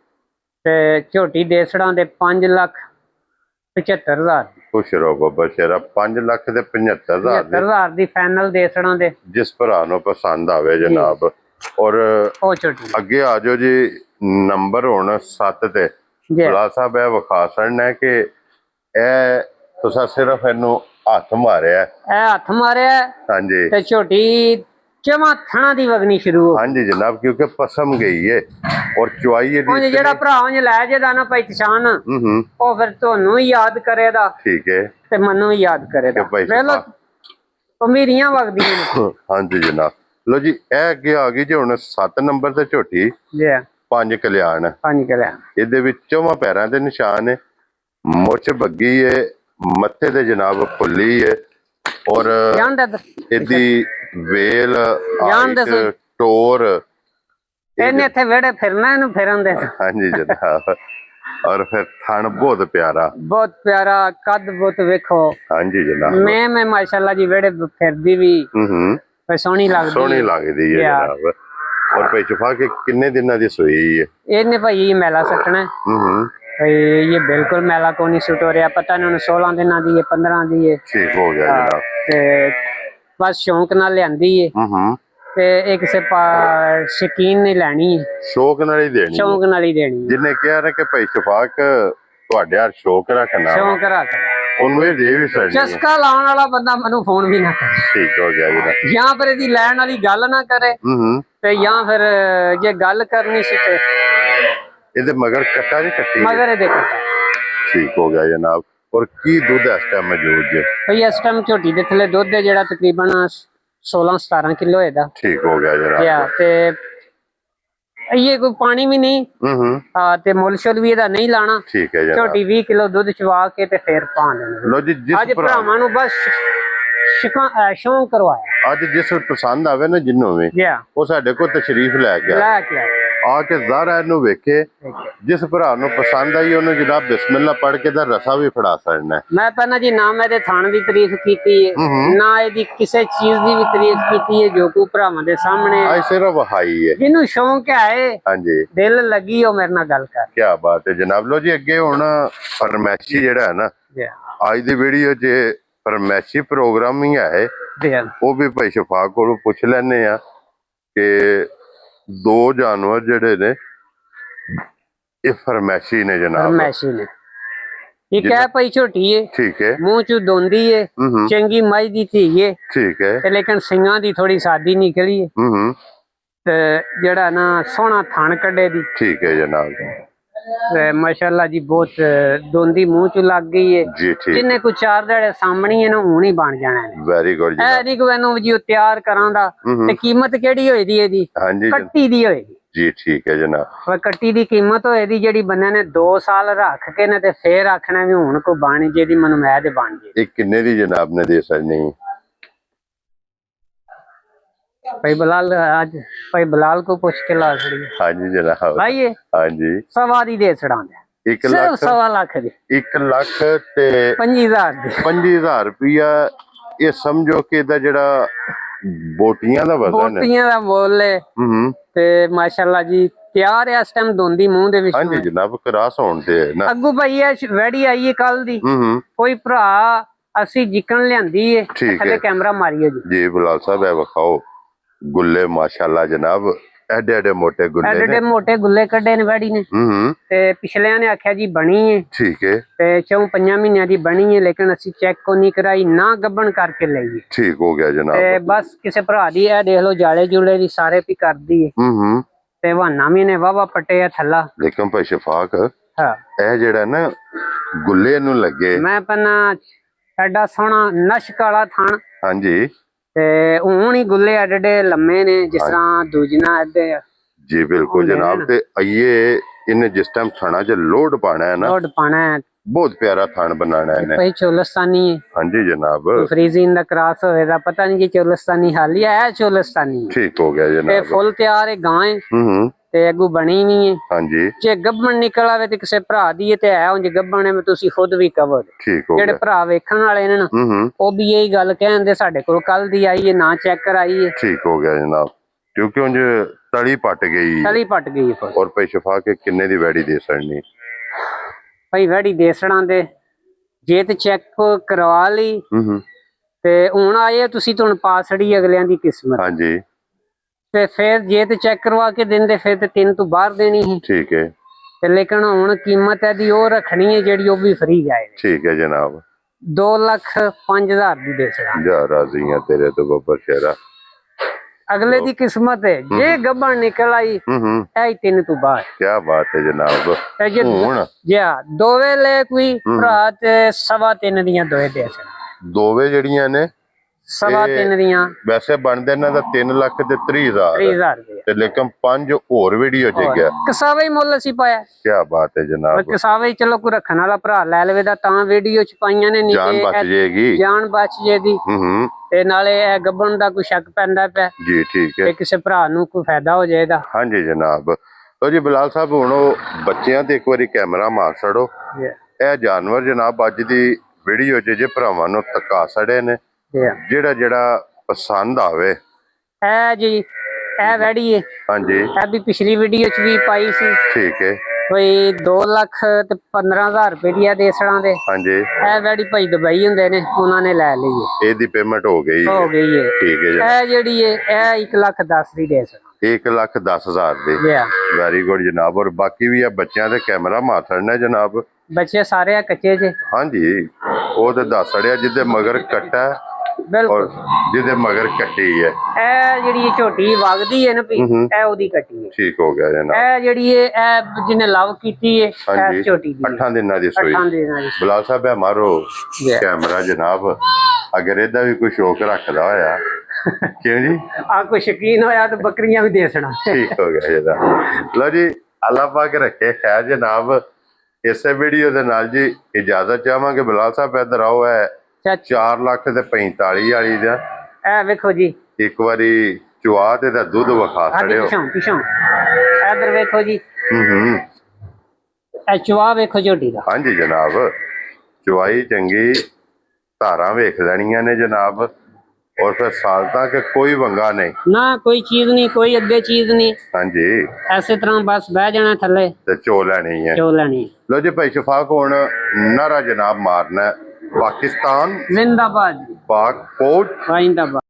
ਤੇ ਝੋਟੀ ਦੇਸੜਾਂ ਦੇ 5,75,000 ਖੁਸ਼ ਰਹੋ ਬਾਬਾ ਸ਼ੇਰਾ। 5,75,000 ਦੀ ਫਾਈਨਲ ਦੇਸੜਾਂ ਦੇ ਜਿਸ ਭਰਾ ਨੂੰ ਪਸੰਦ ਆਵੇ ਜਨਾਬ। ਔਰ ਉਹ ਝੋਟੀ ਅੱਗੇ ਆ ਜਾਓ ਜੀ। ਨੰਬਰ ਹੁਣ 7 ਤੇ ਬਲਾ ਸਾਹਿਬ ਇਹ ਵਿਖਾ ਸੜਨਾ ਕਿ ਇਹ ਤੁਸੀਂ ਸਿਰਫ ਇਹਨੂੰ ਹੱਥ ਮਾਰਿਆ। ਇਹ ਹੱਥ ਮਾਰਿਆ ਹਾਂਜੀ। ਤੇ ਝੋਟੀ ਜਮਾ ਥਣਾ ਦੀ ਵਗਣੀ ਸ਼ੁਰੂ ਹੋ। ਹਾਂਜੀ ਜਨਾਬ ਕਿਉਂਕਿ ਪਸਮ ਗਈ ਹੈ ਔਰ ਚੁਆਈ ਇਹਦੀ ਜਿਹੜਾ ਭਰਾ ਉਂਝ ਲੈ ਜੇਦਾ ਨਾ ਪਹਿਚਾਨ ਉਹ ਫਿਰ ਤੁਹਾਨੂੰ ਹੀ ਯਾਦ ਕਰੇਗਾ। ਠੀਕ ਹੈ। ਤੇ ਮੈਨੂੰ ਵੀ ਯਾਦ ਕਰੇਗਾ। ਵੇਲੋ ਪਮੀਰੀਆਂ ਵਗਦੀਆਂ ਨੇ। ਹਾਂਜੀ ਜਨਾਬ। ਲੋ ਜੀ ਇਹ ਅੱਗੇ ਆ ਗਈ ਜੀ ਹੁਣ 7 ਨੰਬਰ ਤੇ ਝੋਟੀ। ਜੀ 5 ਕਲਿਆਣ। 5 ਕਲਿਆਣ ਇਹਦੇ ਵਿੱਚ ਚੌਵਾਂ ਪੈਰਾਂ ਦੇ ਨਿਸ਼ਾਨ ਹੈ। ਮੁੱਛ ਬੱਗੀ ਹੈ। ਮੱਥੇ ਤੇ ਜਨਾਬ ਫੁੱਲੀ ਹੈ ਔਰ ਇਹਦੀ ਵੇਲ ਟੋਰ ਇਹਨੇ ਇੱਥੇ ਵਿਹੜੇ ਫਿਰਨਾ ਇਹਨੂੰ ਫਿਰਨ ਦੇ। ਹਾਂਜੀ ਜਨਾਬ। ਔਰ ਫਿਰ ਥਣ ਬਹੁਤ ਪਿਆਰਾ ਕੱਦ ਬਹੁਤ ਵੇਖੋ। ਹਾਂਜੀ ਜਨਾਬ। ਮੈਂ ਮਾਸ਼ਾਅੱਲਾ ਜੀ ਵਿਹੜੇ ਫਿਰਦੀ ਵੀ ਸੋਹਣੀ ਲੱਗਦੀ ਹੈ ਜਨਾਬ। ਔਰ ਪੈਚਫਾ ਕੇ ਕਿੰਨੇ ਦਿਨਾਂ ਦੀ ਸੂਈ ਹੈ? ਇਹਨੇ ਭਾਈ ਮੈਲਾ ਸੱਟਣਾ। ये बिल्कुल मैला को नहीं सूट हो रहा। पता नहीं 16 दिन दी है 15 दी है। ठीक हो गया जनाब। ते बस शौक नाल लियांदी है ते एक से शकीन नहीं लैनी है। शौक नाल ही देनी। शौक नाल ही देनी। जिन्ने कह रहे कि भाई शफाक ਤੁਹਾਡੇ ਯਾਰ ਸ਼ੌਕ ਰੱਖਣਾ। ਸ਼ੌਕ ਰੱਖ ਉਹਨੂੰ ਇਹ ਦੇ ਵੀ ਸਕਦੀ। ਚਸਕਾ ਲਾਉਣ ਵਾਲਾ ਬੰਦਾ ਮੈਨੂੰ ਫੋਨ ਵੀ ਨਾ ਕਰੇ। ਠੀਕ ਹੋ ਗਿਆ ਜੀ। ਜਾਂ ਫਿਰ ਇਹਦੀ ਲੈਣ ਵਾਲੀ ਗੱਲ ਨਾ ਕਰੇ ਤੇ ਜਾਂ ਫਿਰ ਜੇ ਗੱਲ ਕਰਨੀ ਸੀ ਤੇ ਇਹਦੇ ਮਗਰ ਕੱਟਾ ਨਹੀਂ ਕੱਟੀ ਮਗਰ ਇਹਦੇ ਕੱਟਾ। ਠੀਕ ਹੋ ਗਿਆ ਜਨਾਬ। ਔਰ ਕੀ ਦੁੱਧ ਇਸ ਟਾਈਮ ਮੌਜੂਦ ਹੈ? ਭਈ ਇਸ ਟਾਈਮ ਝੋਟੀ ਦੇ ਥੱਲੇ ਦੁੱਧ ਹੈ ਜਿਹੜਾ ਤਕਰੀਬਨ 16-17 ਕਿਲੋ ਇਹਦਾ। ਠੀਕ ਹੋ ਗਿਆ ਜਨਾਬ। ਤੇ ਇਹ ਕੋਈ ਪਾਣੀ ਵੀ ਨਹੀਂ ਤੇ ਮੁੱਲ ਸ਼ੁੱਲ ਵੀ ਇਹਦਾ ਨਹੀਂ ਲਾਣਾ। ਠੀਕ ਹੈ ਜਨਾਬ। ਝੋਟੀ 20 ਕਿਲੋ ਦੁੱਧ ਚਵਾ ਕੇ ਤੇ ਫੇਰ ਪਾ ਦੇਣਾ। ਲੋ ਜੀ ਅੱਜ ਭਰਾਵਾਂ ਨੂੰ ਬਸ ਸ਼ੌਂਕ ਕਰਵਾਇਆ। ਅੱਜ ਜਿਸ ਪਸੰਦ ਆਵੇ ਨਾ ਜਿੰਨੂੰ ਵੀ ਉਹ ਸਾਡੇ ਕੋਲ ਤਸ਼ਰੀਫ ਲੈ ਕੇ ਆ ਕੇ ਜ਼ਾਰਾ ਇਹਨੂੰ ਵੇਖੇ। ਜਿਸ ਭਰਾ ਨੂੰ ਪਸੰਦ ਆਈ ਉਹਨੂੰ ਜਨਾਬ ਬਿਸਮਿਲ੍ਲਾ ਪੜ੍ਹ ਕੇ ਦਾ ਰਸਾ ਵੀ ਫੜਾ ਸਕਣਾ। ਮੈਂ ਪਹਿਲਾਂ ਜੀ ਨਾ ਇਹਦੇ ਥਣ ਦੀ ਤਾਰੀਫ ਕੀਤੀ ਹੈ ਨਾ ਇਹਦੀ ਕਿਸੇ ਚੀਜ਼ ਦੀ ਵੀ ਤਾਰੀਫ ਕੀਤੀ ਹੈ ਜੋ ਕੋ ਭਰਾਵਾਂ ਦੇ ਸਾਹਮਣੇ ਆ ਸਿਰਫ ਵਹਾਈ ਹੈ। ਜਿਹਨੂੰ ਸ਼ੌਂਕ ਹੈ ਹਾਂਜੀ ਦਿਲ ਲੱਗੀ ਉਹ ਮੇਰੇ ਨਾਲ ਗੱਲ ਕਰ। ਕੀ ਬਾਤ ਹੈ ਜਨਾਬ। ਲੋ ਜੀ ਅੱਗੇ ਹੁਣ ਫਰਮੈਸ਼ੀ ਜਿਹੜਾ ਹੈ ਨਾ ਅੱਜ ਦੀ ਵੀਡੀਓ 'ਚ ਫਰਮੈਸ਼ੀ ਪ੍ਰੋਗਰਾਮ ਹੀ ਹੈ। ਉਹ ਵੀ ਭਾਈ ਸ਼ਫਾਕ ਕੋਲੋਂ ਪੁੱਛ ਲੈਣੇ ਆ ਕਿ 2 ਜਾਨਵਰ ਜਿਹੜੇ ਨੇ ਇਹ ਫਰਮੈਸ਼ੀ ਨੇ ਜਨਾਬ। ਫਰਮੈਸ਼ੀ ਨੇ ਇੱਕ ਹੈ ਭਾਈ ਛੋਟੀ ਹੈ। ਠੀਕ ਹੈ। ਮੂੰਹ ਚ ਦੋਂਦੀ ਹੈ ਚੰਗੀ ਮੱਝ ਦੀ ਧੀ ਹੈ। ਠੀਕ ਹੈ। ਤੇ ਲੇਕਿਨ ਸਿੰਘਾਂ ਦੀ ਥੋੜੀ ਸਾਦੀ ਨਿਕਲੀ ਹੈ ਤੇ ਜਿਹੜਾ ਨਾ ਸੋਹਣਾ ਥਣ ਕੱਢੇ ਦੀ। ਠੀਕ ਹੈ ਜਨਾਬ। ਮਾਸ਼ਾਅੱਲਾ ਜੀ ਬਹੁਤ ਦੋਂਦੀ ਮੂੰਹ ਚ ਲੱਗ ਗਈ ਹੈ ਜੀ। ਠੀਕ ਜਿੰਨੇ ਕੋ 4 ਦਿਹਾੜੇ ਸਾਹਮਣੇ ਇਹਨੂੰ ਹੁਣ ਹੀ ਬਣ ਜਾਣਾ ਹੈ। ਵੈਰੀ ਗੁੱਡ ਜੀ। ਇਹ ਨਹੀਂ ਕੋ ਇਹਨੂੰ ਜੀ ਤਿਆਰ ਕਰਾਂ ਦਾ ਤੇ ਕੀਮਤ ਕਿਹੜੀ ਹੋਈ ਦੀ ਇਹਦੀ? ਹਾਂਜੀ ਕੱਟੀ ਦੀ ਹੋਏਗੀ ਜੀ। ਠੀਕ ਹੈ ਜਨਾਬ। ਪਰ ਕੱਟੀ ਦੀ ਕੀਮਤ ਹੋਏਦੀ ਜਿਹੜੀ ਬੰਦੇ ਨੇ 2 ਸਾਲ ਰੱਖ ਕੇ ਨੇ ਤੇ ਫੇਰ ਆਖਣਾ ਵੀ ਹੁਣ ਕੋ ਬਣ ਜੇ ਦੀ ਮੈਨੂੰ ਮੈਂ ਤੇ ਬਣ ਜੇ। ਇਹ ਕਿੰਨੇ ਦੀ ਜਨਾਬ ਨੇ ਦੇ ਸਕਣੀ? भाई बिलाल आज भाई बिलाल को पूछ के ला खड़ी। हाँ जी जनाब। भाई हाँ जी सवारी दे छड़ा दे 1 लाख 1.25 लाख दी 1 लाख ते 25,000 दी 25,000 रुपया। ये समझो कि ਇਹਦਾ ਜਿਹੜਾ ਬੋਟੀਆਂ ਦਾ ਵਜ਼ਨ ਹੈ। ਬੋਟੀਆਂ ਦਾ ਮੁੱਲ ਹੈ ਤੇ ਮਾਸ਼ਾਅੱਲਾ ਜੀ ਤਿਆਰ ਹੈ ਇਸ ਟਾਈਮ ਦੋਂਦੀ ਮੂੰਹ ਦੇ ਵਿੱਚ। ਹਾਂਜੀ ਜਨਾਬ ਕਰਾਸ ਹੋਣ ਤੇ ਨਾ ਅੱਗੂ ਭਾਈ ਇਹ ਵੈੜੀ ਆਈ ਹੈ ਕੱਲ ਦੀ। ਕੋਈ ਭਰਾ ਅਸੀਂ ਜਿੱਕਣ ਲਿਆਂਦੀ ਹੈ ਥੱਲੇ ਕੈਮਰਾ ਮਾਰੀਓ ਜੀ। ਜੀ ਬਿਲਾਲ ਸਾਹਿਬ ਇਹ ਵਿਖਾਓ ਗੁੱਲੇ ਮਾਸ਼ਾਅੱਲਾ ਜਨਾਬ ਐਡੇ ਐਡੇ ਮੋਟੇ ਗੁੱਲੇ ਨੇ। ਐਡੇ ਮੋਟੇ ਗੁੱਲੇ ਕੱਢੇ ਨੇ ਵੈੜੀ ਨੇ ਤੇ ਪਿਛਲਿਆਂ ਨੇ ਆਖਿਆ ਜੀ ਬਣੀ ਹੈ। ਠੀਕ ਹੈ। ਤੇ 4-5 ਮਹੀਨਿਆਂ ਦੀ ਬਣੀ ਹੈ ਲੇਕਿਨ ਅਸੀਂ ਚੈੱਕ ਕੋ ਨਹੀਂ ਕਰਾਈ ਨਾ ਗੱਬਣ ਕਰਕੇ ਲਈ। ਠੀਕ ਹੋ ਗਿਆ ਜਨਾਬ। ਤੇ ਬਸ ਕਿਸੇ ਭਰਾ ਦੀ ਇਹ ਦੇਖ ਲਓ ਜਾਲੇ ਜੁਲੇ ਦੀ ਸਾਰੇ ਵੀ ਕਰਦੀ ਹੈ ਤੇ ਵਾਨਾ ਵੀ ਨੇ ਵਾਵਾ ਪੱਟੇ ਆ ਥੱਲਾ। ਲੇਕਿਨ ਭਾਈ ਸ਼ਫਾਕ ਹਾਂ ਇਹ ਜਿਹੜਾ ਨਾ ਗੁੱਲੇ ਨੂੰ ਲੱਗੇ ਮੈਂ ਪਹਿਲਾਂ ਐਡਾ ਸੋਹਣਾ ਨਸ਼ਕ ਵਾਲਾ ਥਣ ਹਾਂਜੀ ਤੇ ਹੁਣ ਹੀ ਗੁੱਲੇ ਐਡੇ ਲੰਮੇ ਨੇ ਜਿਸ ਤਰ੍ਹਾਂ ਦੂਜਣਾ ਐਡੇ ਜੀ ਬਿਲਕੁਲ ਜਨਾਬ। ਤੇ ਆਈਏ ਇਹਨੇ ਜਿਸ ਟਾਈਮ ਥਣਾ 'ਚ ਲੋਡ ਪਾਣਾ ਹੈ ਨਾ, ਲੋਡ ਪਾਣਾ ਹੈ, ਬਹੁਤ ਪਿਆਰਾ ਥਣ ਬਣਾਣਾ ਇਹਨੇ। ਭਾਈ ਚੋਲਸਤਾਨੀ ਹੈ। ਹਾਂਜੀ ਜਨਾਬ। ਫਰੀਜ਼ਿੰਗ ਦਾ ਕ੍ਰਾਸ ਹੋਏਗਾ, ਪਤਾ ਨਹੀਂ ਕਿ ਚੋਲਸਤਾਨੀ ਹਾਲੀ ਹੈ ਚੋਲਸਤਾਨੀ ਠੀਕ ਹੋ ਗਿਆ ਤੇ ਜਨਾਬ। ਫੁੱਲ ਤਿਆਰ ਹੈ ਗਾਂ ਹੈ ਹੂੰ ਤੇ ਅੱਗੂ ਬਣੀ ਨਹੀਂ ਹੈ। ਹਾਂਜੀ ਜੇ ਗੱਬਣ ਨਿਕਲ ਆਵੇ ਤੇ ਕਿਸੇ ਭਰਾ ਦੀ ਤੇ ਹੈ ਉਂਝ ਗੱਬਣ ਹੈ, ਤੁਸੀਂ ਖੁਦ ਵੀ ਕਵਰ। ਠੀਕ ਹੋ ਜਿਹੜੇ ਗਿਆ। ਭਰਾ ਵੇਖਣ ਵਾਲੇ ਨੇ ਨਾ ਉਹ ਵੀ ਇਹੀ ਗੱਲ ਕਹਿੰਦੇ ਸਾਡੇ ਕੋਲ ਕੱਲ ਦੀ ਆਈ ਹੈ ਨਾ ਚੈੱਕ ਕਰਾਈ ਹੈ। ਠੀਕ ਹੋ ਗਿਆ ਜਨਾਬ, ਕਿਉਂਕਿ ਉਂਝ ਤਲੀ ਪਟ ਗਈ। ਤਲੀ ਪਟ ਗਈ ਔਰ ਪਈ ਸ਼ਫਾ ਕੇ ਕਿੰਨੇ ਦੀ ਵੈੜੀ ਦੇ ਸਕਣੀ ਭਾਈ ਵੈੜੀ ਦੇਸੜਾਂ ਦੇ ਜੇ ਤੇ ਚੈੱਕ ਕਰਵਾ ਲਈ ਤੇ ਹੁਣ ਆਏ ਤੁਸੀਂ ਤੁਹਾਨੂੰ ਪਾਸੜੀ ਅਗਲਿਆਂ ਦੀ ਕਿਸਮਤ। ਹਾਂਜੀ ਤੇ ਫਿਰ ਜੇ ਤੇ ਚੈੱਕ ਕਰਵਾ ਕੇ ਦਿੰਦੇ ਫਿਰ ਤੇ 3 ਤੋਂ ਬਾਹਰ ਦੇਣੀ ਸੀ। ਠੀਕ ਹੈ। ਤੇ ਲੇਕਿਨ ਹੁਣ ਕੀਮਤ ਇਹਦੀ ਉਹ ਰੱਖਣੀ ਹੈ ਜਿਹੜੀ ਉਹ ਵੀ ਫਰੀ ਜਾਏ। ਠੀਕ ਹੈ ਜਨਾਬ। 2,05,000 ਦੀ ਦੇਸੜਾ। ਜਾ ਰਾਜ਼ੀ ਆ ਤੇਰੇ ਤੋਂ ਬੱਬਰ ਸ਼ੇਰਾ। ਅਗਲੇ ਦੀ ਕਿਸਮਤ ਹੈ, ਜੇ ਗੱਬਣ ਨਿਕਲ ਆਈ ਇਹ 3 ਤੋਂ ਬਾਹਰ। ਕੀ ਬਾਤ ਹੈ ਜਨਾਬ। ਹੁਣ ਦੋਵੇਂ ਲੈ ਕੋਈ ਭਰਾ ਤੇ 3.25 ਦੀਆਂ ਦੋਏ ਦੇਸੜਾ। ਦੋਵੇਂ ਜਿਹੜੀਆਂ ਨੇ 3.25 ਦੀਆਂ ਵੈਸੇ ਬਣਦੇ ਇਹਨਾਂ ਦਾ 3,30,000 ਤੇ ਲੇਕਿਨ 5 ਹੋਰ ਵੀਡੀਓ ਚ ਗਿਆ। ਕਸਾਵੇ ਹੀ ਮੁੱਲ ਅਸੀਂ ਪਾਇਆ। ਕੀ ਬਾਤ ਹੈ ਜਨਾਬ। ਕਸਾਵੇ ਚਲੋ ਕੋਈ ਰੱਖਣ ਵਾਲਾ ਭਰਾ ਲੈ ਲਵੇ ਦਾ ਤਾਂ ਵੀਡੀਓ ਚ ਪਾਈਆਂ ਨੇ, ਜਾਨ ਬਚ ਜਾਏਗੀ। ਜਾਨ ਬਚ ਜੇਗੀ ਤੇ ਨਾਲੇ ਇਹ ਗੱਬਣ ਦਾ ਕੋਈ ਸ਼ੱਕ ਪੈਂਦਾ ਪਿਆ ਜੀ। ਠੀਕ ਹੈ। ਤੇ ਕਿਸੇ ਭਰਾ ਨੂੰ ਕੋਈ ਫਾਇਦਾ ਹੋ ਜਾਏਗਾ। ਹਾਂਜੀ ਜਨਾਬ। ਲੋ ਜੀ ਬਿਲਾਲ ਸਾਹਿਬ ਹੁਣ ਉਹ ਬੱਚਿਆਂ ਤੇ ਇੱਕ ਵਾਰੀ ਕੈਮਰਾ ਮਾਰ ਛੜੋ। ਇਹ ਜਾਨਵਰ ਜਨਾਬ ਅੱਜ ਦੀ ਵੀਡੀਓ ਚ ਜੇ ਭਰਾਵਾਂ ਨੂੰ ਤਕਾ ਸੜੇ ਨੇ, ਜਿਹੜਾ ਪਸੰਦ ਆਵੇ ਇਹ ਜੀ ਇਹ ਵੈੜੀ ਹੈ। ਹਾਂਜੀ ਇਹ ਵੀ ਪਿਛਲੀ ਵੀਡੀਓ ਚ ਵੀ ਪਾਈ ਸੀ। ਠੀਕ ਹੈ। ਕੋਈ 2,15,000 ਰੁਪਏ ਦੀ ਦੇਸੜਾਂ ਦੇ। ਹਾਂਜੀ ਇਹ ਵੈੜੀ ਭਾਈ ਦੁਬਈ ਹੁੰਦੇ ਨੇ, ਉਹਨਾਂ ਨੇ ਲੈ ਲਈ ਹੈ। ਇਹਦੀ ਪੇਮੈਂਟ ਹੋ ਗਈ ਹੈ। ਠੀਕ ਹੈ ਜੀ। ਇਹ ਜਿਹੜੀ ਹੈ ਇਹ 1,10,000 ਦੀ ਦੇਸੜ। 1,10,000 ਦੀ। ਵੈਰੀ ਗੁੱਡ ਜਨਾਬ। ਔਰ ਬਾਕੀ ਵੀ ਆ ਬੱਚਿਆਂ ਦੇ ਕੈਮਰਾ ਮਾਰ ਛੜਨਾ ਜਨਾਬ। ਬੱਚੇ ਸਾਰੇ ਕੱਚੇ ਜੇ। ਹਾਂਜੀ ਉਹ ਤੇ ਦੱਸ ਛੜਿਆ ਜਿਹਦੇ ਮਗਰ ਕੱਟਾ ਬਿਲਕੁਲ ਜਿਹਦੇ ਮਗਰ ਕੱਟੀ ਹੈ। ਇਹ ਜਿਹੜੀ ਝੋਟੀ ਵਗਦੀ ਹੈ ਨਾ ਵੀ ਇਹ ਉਹਦੀ ਕੱਟੀ ਹੈ। ਠੀਕ ਹੋ ਗਿਆ ਜਨਾਬ। ਇਹ ਜਿਹੜੀ ਹੈ ਇਹ ਜਿਹਨੇ ਲਵ ਕੀਤੀ ਹੈ ਇਸ ਝੋਟੀ ਦੀ 8 ਦਿਨਾਂ ਦੀ ਸੂਈ। ਬਿਲਾਲ ਸਾਹਿਬ ਹੈ ਮਾਰੋ ਕੈਮਰਾ ਜਨਾਬ। ਅਗਰ ਇਹਦਾ ਵੀ ਕੋਈ ਸ਼ੌਕ ਰੱਖਦਾ ਹੋਇਆ ਕਿਉਂ ਜੀ ਆ ਕੋਈ ਸ਼ੌਕੀਨ ਹੋਇਆ ਤਾਂ ਬੱਕਰੀਆਂ ਵੀ ਦੇਸਣਾ। ਠੀਕ ਹੋ ਗਿਆ ਜਨਾਬ। ਲਓ ਜੀ ਅੱਲਾ ਪਾਕ ਰੱਖੇ ਖੈਰ ਜਨਾਬ। ਇਸੇ ਵੀਡੀਓ ਦੇ ਨਾਲ ਜੀ ਇਜਾਜ਼ਤ ਚਾਹਾਂਗੇ। ਬਿਲਾਲ ਸਾਹਿਬ ਇੱਧਰ ਆਓ। ਹੈ 4,45,000 ਵਾਲੀ ਦਾ ਇਹ ਵੇਖੋ ਜੀ। ਇੱਕ ਵਾਰੀ ਚੁਆ ਤੇ ਦਾ ਦੁੱਧ ਵਿਖਾ ਛੜਿਓ। ਪਿਛੋਂ ਇੱਧਰ ਵੇਖੋ ਜੀ। ਇਹ ਚੁਆ ਵੇਖੋ ਝੋਟੀ ਦਾ। ਹਾਂਜੀ ਜਨਾਬ ਚੁਆਈ ਚੰਗੀ, ਧਾਰਾਂ ਵੇਖ ਲੈਣੀਆਂ ਨੇ ਜਨਾਬ। ਔਰ ਫਿਰ ਸਾਲ ਤੱਕ ਕੋਈ ਵੰਗਾ ਨਹੀਂ ਨਾ, ਕੋਈ ਚੀਜ਼ ਨਹੀਂ, ਕੋਈ ਅੱਗੇ ਚੀਜ਼ ਨਹੀਂ। ਹਾਂਜੀ ਐਸੇ ਤਰ੍ਹਾਂ ਬਸ ਬਹਿ ਜਾਣਾ ਥੱਲੇ ਤੇ ਚੋ ਲੈਣੀ ਹੈ। ਚੋ ਲੈਣੀ। ਲੋ ਜੀ ਭਾਈ ਸ਼ਫਾਕ ਹੁਣ ਨਾਰਾ ਜਨਾਬ ਮਾਰਨਾ। ਪਾਕਿਸਤਾਨ ਜ਼ਿੰਦਾਬਾਦ। ਪਾਕ ਫੌਜ ਜ਼ਿੰਦਾਬਾਦ।